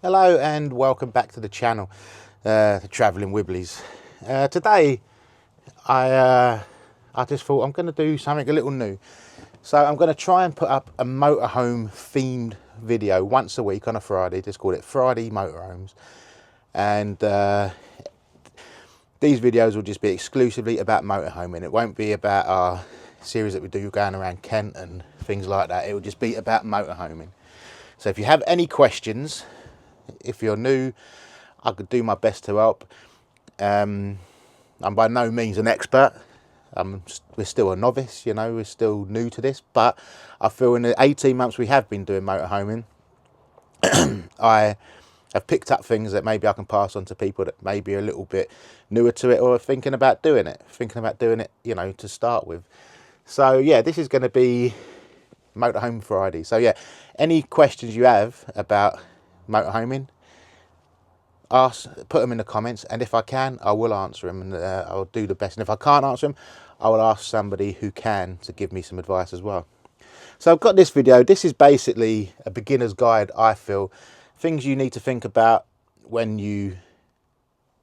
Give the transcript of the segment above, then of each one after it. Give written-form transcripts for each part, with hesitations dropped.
Hello and welcome back to the channel, the Travelling Wibblies. Today I just thought I'm going to do something a little new. So I'm going to try and put up a motorhome themed video once a week on a Friday, just call it Friday Motorhomes. And these videos will just be exclusively about motorhoming. It won't be about our series that we do going around Kent and things like that. It will just be about motorhoming. So if you have any questions, if you're new, I could do my best to help. I'm by no means an expert. We're still a novice, you know, we're still new to this, but I feel in the 18 months we have been doing motorhoming, I have picked up things that maybe I can pass on to people that may be a little bit newer to it or are thinking about doing it, you know, to start with. So yeah, this is going to be Motorhome Friday. So yeah, any questions you have about motorhoming, put them in the comments, and if I can, I will answer them, and I'll do the best. And if I can't answer them, I will ask somebody who can to give me some advice as well. So I've got this video. This is basically a beginner's guide, I feel. Things you need to think about when you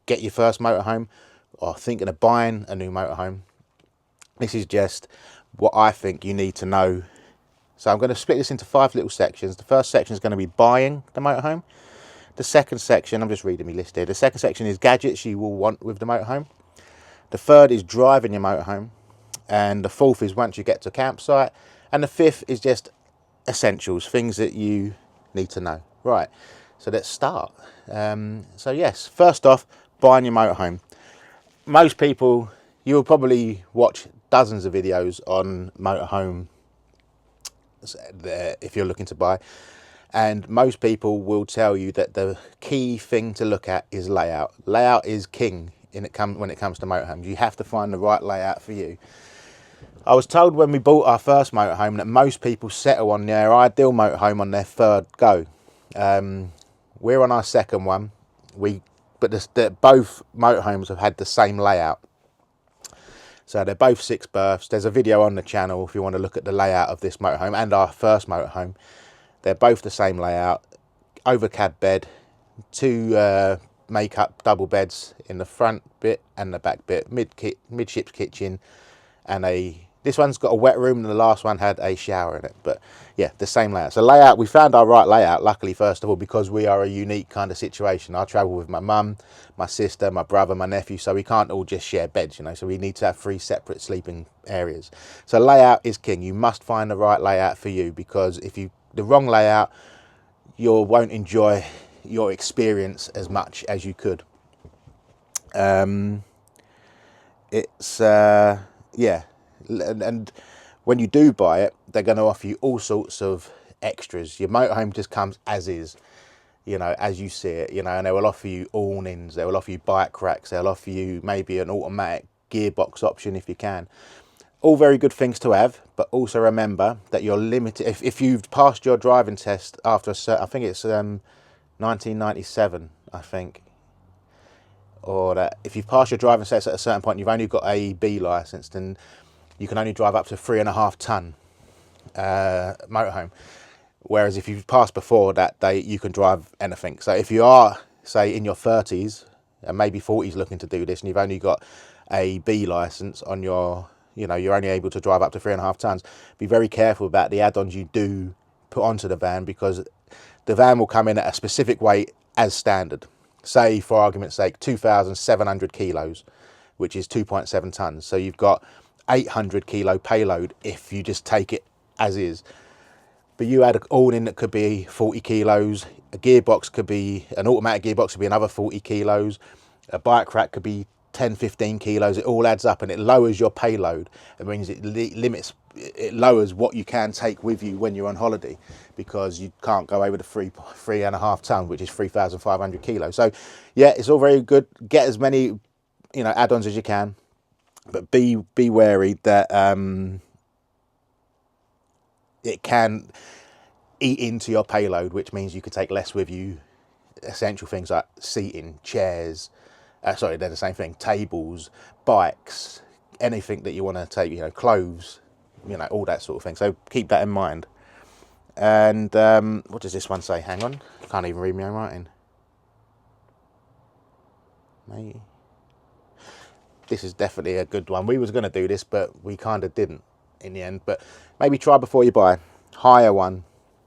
get your first motorhome or thinking of buying a new motorhome. This is just what I think you need to know. So I'm going to split this into 5 little sections. The first section is going to be buying the motorhome. The second section, I'm just reading my list here. The second section is gadgets you will want with the motorhome. The third is driving your motorhome. And the fourth is once you get to a campsite. And the fifth is just essentials, things that you need to know. Right, so let's start. So yes, first off, buying your motorhome. Most people, you'll probably watch dozens of videos on motorhome if you're looking to buy, and most people will tell you that the key thing to look at is layout. Layout is king when it comes to motorhomes. You have to find the right layout for you. I was told when we bought our first motorhome that most people settle on their ideal motorhome on their third go. We're on our second one, but both motorhomes have had the same layout. So they're both 6 berths. There's a video on the channel if you want to look at the layout of this motorhome and our first motorhome. They're both the same layout. Overcab bed, 2 make-up double beds in the front bit and the back bit, midships kitchen, and this one's got a wet room and the last one had a shower in it. But yeah, the same layout. So layout, we found our right layout, luckily, first of all, because we are a unique kind of situation. I travel with my mum, my sister, my brother, my nephew, so we can't all just share beds, you know, so we need to have 3 separate sleeping areas. So layout is king. You must find the right layout for you, because if the wrong layout, you won't enjoy your experience as much as you could. Yeah. And when you do buy it, they're going to offer you all sorts of extras. Your motorhome just comes as is, you know, as you see it, you know, and they will offer you awnings, they will offer you bike racks, they'll offer you maybe an automatic gearbox option if you can. All very good things to have, but also remember that you're limited. If you've passed your driving test after I think it's 1997, I think, or that if you've passed your driving test at a certain point, you've only got a B licence, then you can only drive up to 3.5 ton motorhome. Whereas if you've passed before that date, you can drive anything. So if you are, say, in your 30s and maybe 40s looking to do this, and you've only got a B licence on your, you know, you're only able to drive up to 3.5 tons, be very careful about the add-ons you do put onto the van, because the van will come in at a specific weight as standard. Say, for argument's sake, 2,700 kilos, which is 2.7 tons. So you've got 800 kilo payload if you just take it as is. But you add an awning that could be 40 kilos, a gearbox could be, an automatic gearbox could be another 40 kilos, a bike rack could be 10, 15 kilos. It all adds up and it lowers your payload. It means it lowers what you can take with you when you're on holiday, because you can't go over the 3.5 ton, which is 3,500 kilos. So yeah, it's all very good. Get as many, you know, add-ons as you can, but be wary that it can eat into your payload, which means you could take less with you. Essential things like seating, chairs, sorry, they're the same thing, tables, bikes, anything that you want to take, you know, clothes, you know, all that sort of thing. So keep that in mind. And what does this one say? Hang on, I can't even read my own writing. Maybe. This is definitely a good one. We was going to do this, but we kind of didn't in the end. But maybe try before you buy. Hire one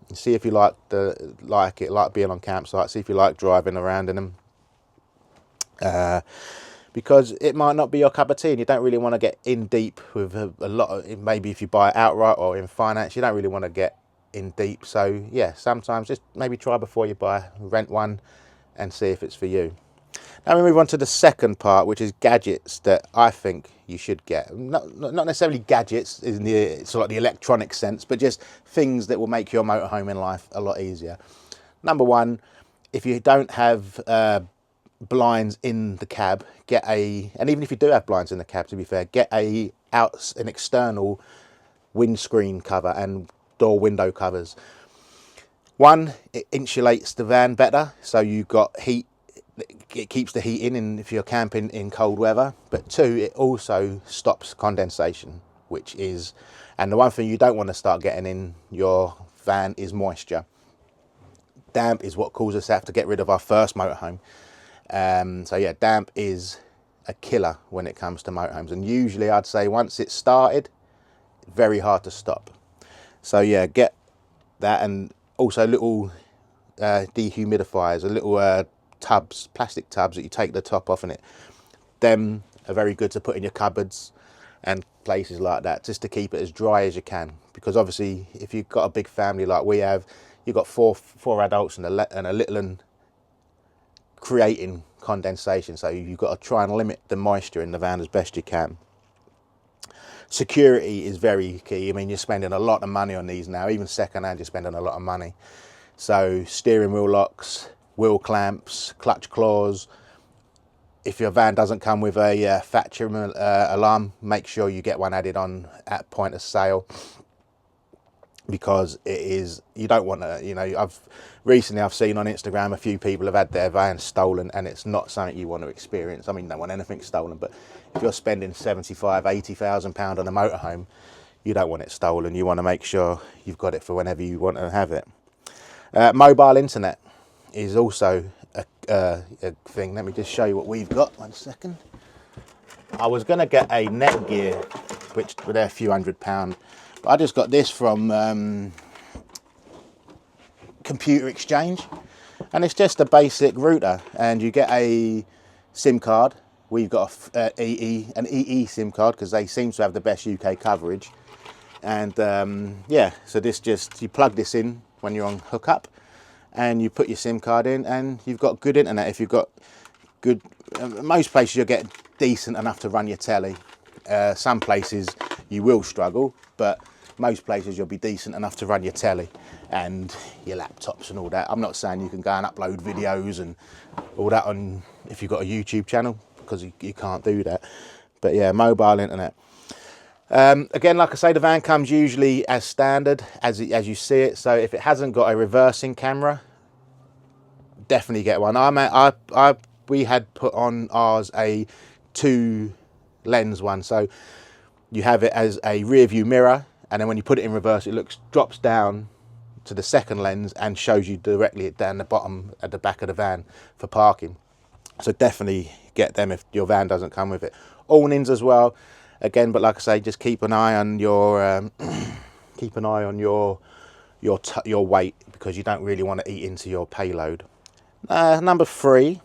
and see if you like being on campsites. See if you like driving around in them. Because it might not be your cup of tea, and you don't really want to get in deep with a lot of. Maybe if you buy it outright or in finance, you don't really want to get in deep. So yeah, sometimes just maybe try before you buy. Rent one and see if it's for you. Now we move on to the second part, which is gadgets that I think you should get. Not necessarily gadgets in the sort of the electronic sense, but just things that will make your motorhome in life a lot easier. Number one, if you don't have blinds in the cab, and even if you do have blinds in the cab, to be fair, get an external windscreen cover and door window covers. One, it insulates the van better, so you've got heat. It keeps the heat in if you're camping in cold weather. But two, it also stops condensation, and the one thing you don't want to start getting in your van is moisture. Damp is what caused us to have to get rid of our first motorhome. So yeah, damp is a killer when it comes to motorhomes, and usually I'd say once it's started, very hard to stop. So yeah, get that, and also little dehumidifiers, a little tubs, plastic tubs that you take the top off, and them are very good to put in your cupboards and places like that, just to keep it as dry as you can. Because obviously, if you've got a big family like we have, you've got four adults and a little one, creating condensation, so you've got to try and limit the moisture in the van as best you can. Security is very key. I mean, you're spending a lot of money on these now, even second hand you're spending a lot of money. So steering wheel locks, wheel clamps, clutch claws. If your van doesn't come with a factory alarm, make sure you get one added on at point of sale, because you don't want to, I've seen on Instagram a few people have had their vans stolen, and it's not something you want to experience. I mean, don't want anything stolen, but if you're spending 75, 80,000 pound on a motorhome, you don't want it stolen. You want to make sure you've got it for whenever you want to have it. Mobile internet is also a thing. Let me just show you what we've got. 1 second. I was going to get a Netgear, which they're a few £100, but I just got this from Computer Exchange, and it's just a basic router, and you get a SIM card. We've got an EE SIM card because they seem to have the best UK coverage, and yeah, so you plug this in when you're on hookup, and you put your SIM card in, and you've got good internet. If you've got good, most places you'll get decent enough to run your telly. Some places you will struggle, but most places you'll be decent enough to run your telly and your laptops and all that. I'm not saying you can go and upload videos and all that on if you've got a YouTube channel, because you can't do that. But yeah, mobile internet. Again, like I say, the van comes usually as standard as you see it. So if it hasn't got a reversing camera, definitely get one. We had put on ours a 2-lens one, so you have it as a rear view mirror, and then when you put it in reverse, it drops down to the second lens and shows you directly down the bottom at the back of the van for parking. So definitely get them if your van doesn't come with it. Awnings as well. Again, but like I say, just keep an eye on your your weight, because you don't really want to eat into your payload. Number 3,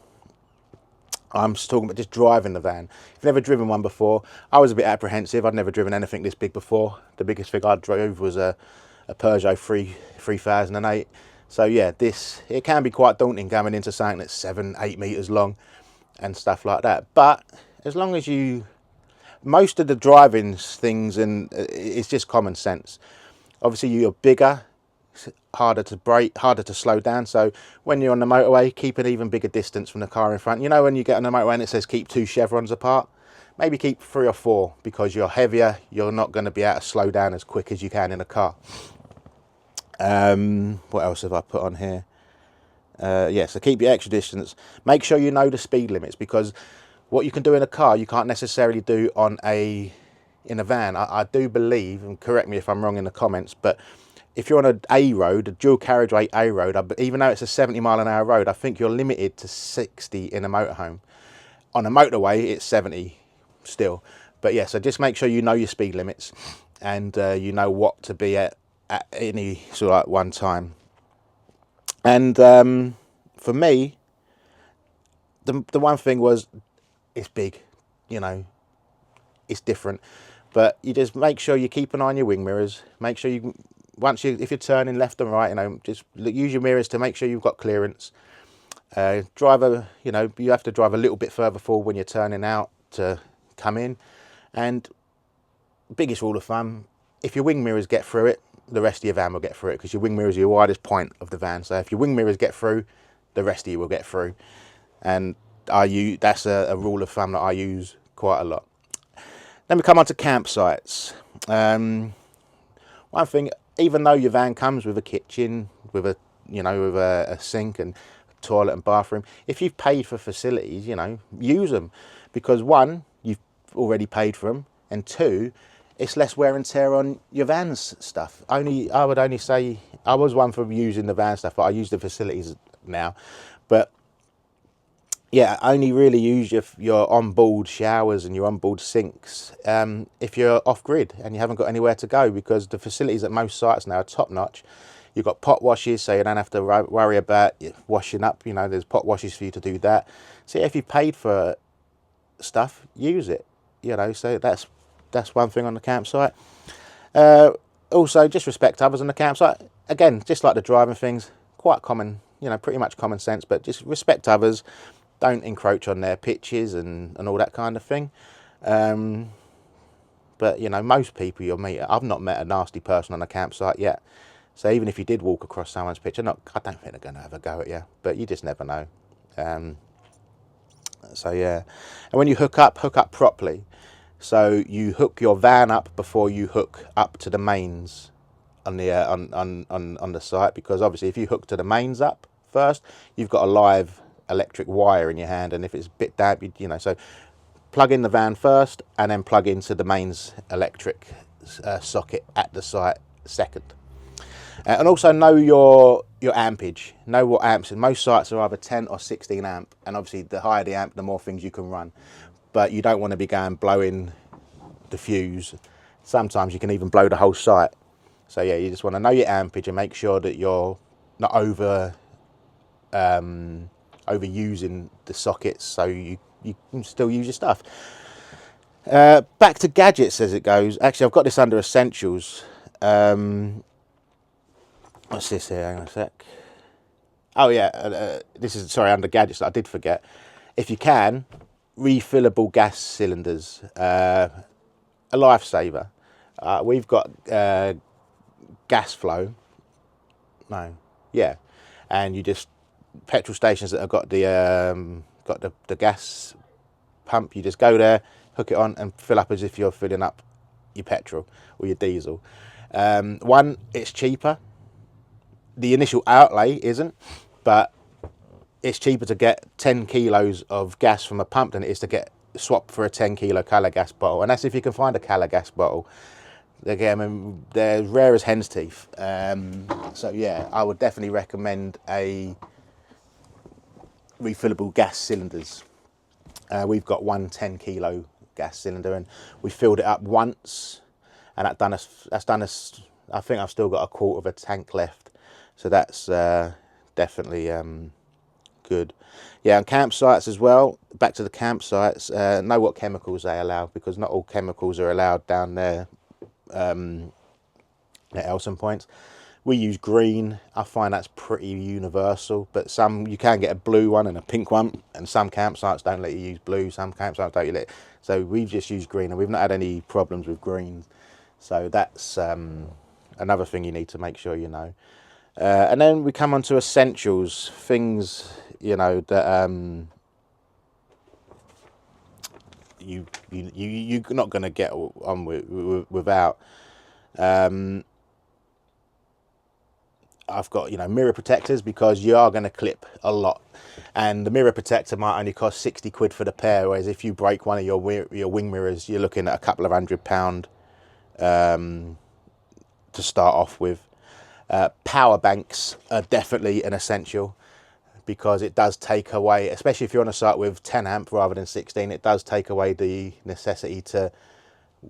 I'm just talking about just driving the van. If you've never driven one before, I was a bit apprehensive. I'd never driven anything this big before. The biggest thing I drove was a Peugeot 3008. So yeah, it can be quite daunting going into something that's 7-8 meters long and stuff like that. But as long as most of the driving things, and it's just common sense. Obviously, you're bigger, harder to brake, harder to slow down. So when you're on the motorway, keep an even bigger distance from the car in front. You know, when you get on the motorway and it says keep 2 chevrons apart, maybe keep 3 or 4, because you're heavier. You're not going to be able to slow down as quick as you can in a car. What else have I put on here? Yeah, so keep your extra distance. Make sure you know the speed limits, because what you can do in a car, you can't necessarily do in a van. I do believe, and correct me if I'm wrong in the comments, but if you're on a road, a dual carriageway A road, even though it's a 70 mile an hour road, I think you're limited to 60 in a motorhome. On a motorway, it's 70 still. But yeah, so just make sure you know your speed limits, and you know what to be at any sort of like one time. And for me, the one thing was, it's big, you know, it's different. But you just make sure you keep an eye on your wing mirrors. Make sure you, if you're turning left and right, you know, just use your mirrors to make sure you've got clearance. You know, you have to drive a little bit further forward when you're turning out to come in. And biggest rule of thumb, if your wing mirrors get through it, the rest of your van will get through it, because your wing mirrors are your widest point of the van. So if your wing mirrors get through, the rest of you will get through. And that's a rule of thumb that I use quite a lot. Then we come on to campsites. One thing, even though your van comes with a kitchen, with a sink and toilet and bathroom, if you've paid for facilities, you know, use them, because one, you've already paid for them, and two, it's less wear and tear on your van's stuff. I would only say, I was one for using the van stuff, but I use the facilities now. But yeah, only really use your onboard showers and your onboard sinks if you're off grid and you haven't got anywhere to go, because the facilities at most sites now are top notch. You've got pot washes, so you don't have to worry about washing up. You know, there's pot washes for you to do that. So if you paid for stuff, use it. You know, so that's one thing on the campsite. Also, just respect others on the campsite. Again, just like the driving things, quite common. You know, pretty much common sense. But just respect others. Don't encroach on their pitches and all that kind of thing. But you know, most people you'll meet, I've not met a nasty person on a campsite yet. So even if you did walk across someone's pitch, I don't think they're going to have a go at you, but you just never know. So yeah, and when you hook up properly. So you hook your van up before you hook up to the mains on the on the site, because obviously if you hook to the mains up first, you've got a live electric wire in your hand, and if it's a bit damp, you know, so plug in the van first and then plug into the mains electric socket at the site second. And also know your ampage, know what amps. And most sites are either 10 or 16 amp, and obviously the higher the amp, the more things you can run. But you don't want to be going blowing the fuse. Sometimes you can even blow the whole site. So yeah, you just want to know your ampage and make sure that you're not overusing the sockets, so you can still use your stuff. Back to gadgets as it goes. Actually, I've got this under essentials. What's this here? Hang on a sec. Oh yeah, this is, sorry, under gadgets that I did forget. If you can, refillable gas cylinders, a lifesaver. We've got gas flow. No, yeah, and you just, petrol stations that have got the gas pump, you just go there, hook it on, and fill up as if you're filling up your petrol or your diesel. One, it's cheaper. The initial outlay isn't, but it's cheaper to get 10 kilos of gas from a pump than it is to get swapped for a 10 kilo colour gas bottle. And that's if you can find a colour gas bottle. Again, I mean, they're rare as hen's teeth. So yeah, I would definitely recommend a refillable gas cylinders. We've got one 10 kilo gas cylinder, and we filled it up once, and that's done us. I think I've still got a quarter of a tank left, so that's definitely good. Yeah, and campsites as well. Back to the campsites. Know what chemicals they allow, because not all chemicals are allowed down there at Elson Points. We use green. I find that's pretty universal, but some, you can get a blue one and a pink one, and some campsites don't let you use blue, some campsites don't let. So we've just used green, and we've not had any problems with green. So that's another thing you need to make sure you know. And then we come on to essentials, things, you know, that you're not going to get on without. I've got, you know, mirror protectors, because you are going to clip a lot, and the mirror protector might only cost 60 quid for the pair, whereas if you break one of your wing mirrors, you're looking at a couple of £100 to start off with. Power banks are definitely an essential. because it does take away, especially if you're on a site with 10 amp rather than 16, it does take away the necessity to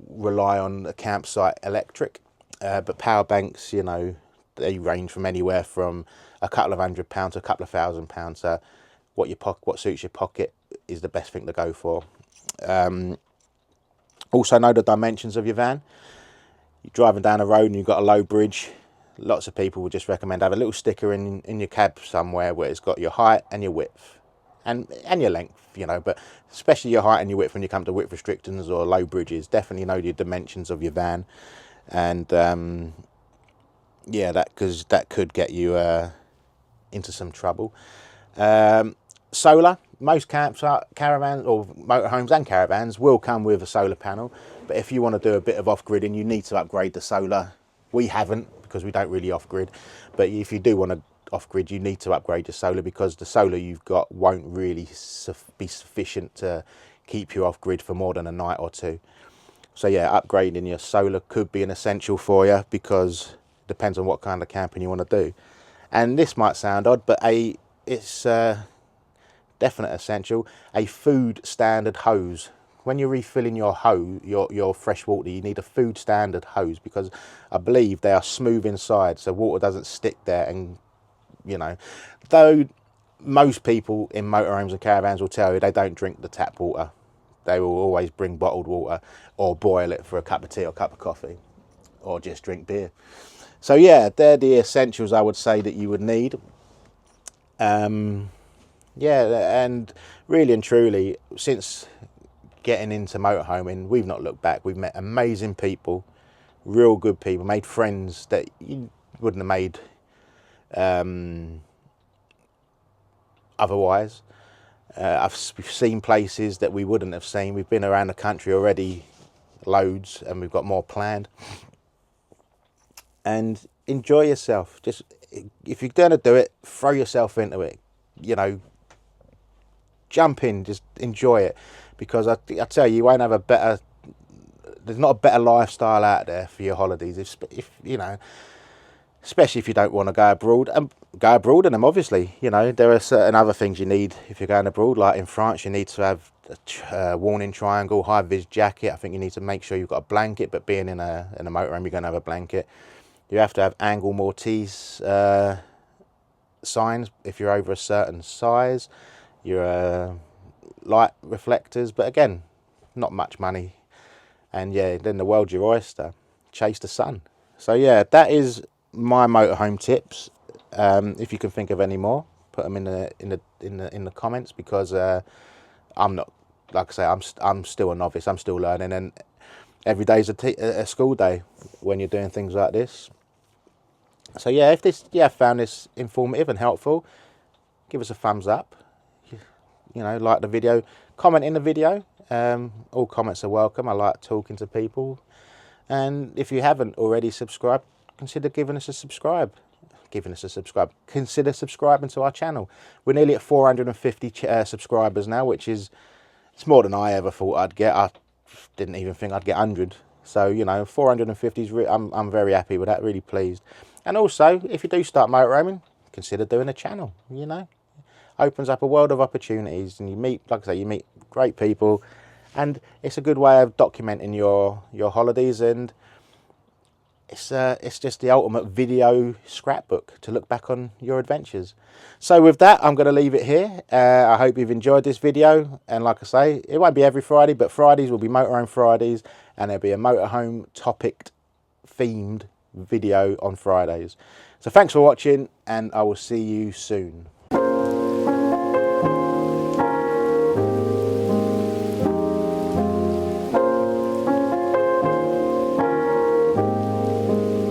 rely on the campsite electric. But power banks, you know, they range from anywhere from a couple of £100 to a couple of £1,000. So what suits your pocket is the best thing to go for. Also know the dimensions of your van. You're driving down a road and you've got a low bridge. Lots of people would just recommend have a little sticker in your cab somewhere where it's got your height and your width and your length, you know, but especially your height and your width when you come to width restrictions or low bridges. Definitely know the dimensions of your van, and yeah, because that could get you into some trouble. Solar, most caravans or motorhomes and caravans will come with a solar panel, but if you want to do a bit of off-gridding, you need to upgrade the solar. We haven't, because we don't really off-grid, but if you do want to off-grid, you need to upgrade your solar, because the solar you've got won't really be sufficient to keep you off-grid for more than a night or two. So yeah, upgrading your solar could be an essential for you, because it depends on what kind of camping you want to do. And this might sound odd, but it's definite essential, a food standard hose. When you're refilling your fresh water, you need a food standard hose, because I believe they are smooth inside, so water doesn't stick there. And you know, though most people in motorhomes and caravans will tell you they don't drink the tap water, they will always bring bottled water or boil it for a cup of tea or a cup of coffee, or just drink beer. So yeah, they're the essentials I would say that you would need. Yeah, and really and truly, since getting into motorhoming, we've not looked back. We've met amazing people, real good people, made friends that you wouldn't have made otherwise. We've seen places that we wouldn't have seen. We've been around the country already loads, and we've got more planned. And enjoy yourself. Just, if you're going to do it, throw yourself into it. You know, jump in, just enjoy it. Because I tell you, you won't have a better, there's not a better lifestyle out there for your holidays. If you know, especially if you don't want to go abroad, and go abroad in them, obviously. You know, there are certain other things you need if you're going abroad. Like in France, you need to have a warning triangle, high-vis jacket. I think you need to make sure you've got a blanket, but being in a motorhome, you're going to have a blanket. You have to have angle mortise signs if you're over a certain size. Your light reflectors, but again, not much money. And yeah, then the world's your oyster. Chase the sun. So yeah, that is my motorhome tips. If you can think of any more, put them in the comments, because I'm not, like I say, I'm still a novice. I'm still learning, and every day is a school day when you're doing things like this. So yeah, if found this informative and helpful, give us a thumbs up. You know, like the video, comment in the video. All comments are welcome. I like talking to people. And if you haven't already subscribed, consider giving us a subscribe. Consider subscribing to our channel. We're nearly at 450 subscribers now, which is, it's more than I ever thought I'd get. I didn't even think I'd get 100. So, you know, 450 is, I'm very happy with that, really pleased. And also, if you do start motorhoming, consider doing a channel, you know. Opens up a world of opportunities, and you meet, like I say, you meet great people, and it's a good way of documenting your holidays, and it's just the ultimate video scrapbook to look back on your adventures. So with that, I'm going to leave it here. I hope you've enjoyed this video, and like I say, it won't be every Friday, but Fridays will be Motorhome Fridays, and there'll be a motorhome topic themed video on Fridays. So thanks for watching, and I will see you soon.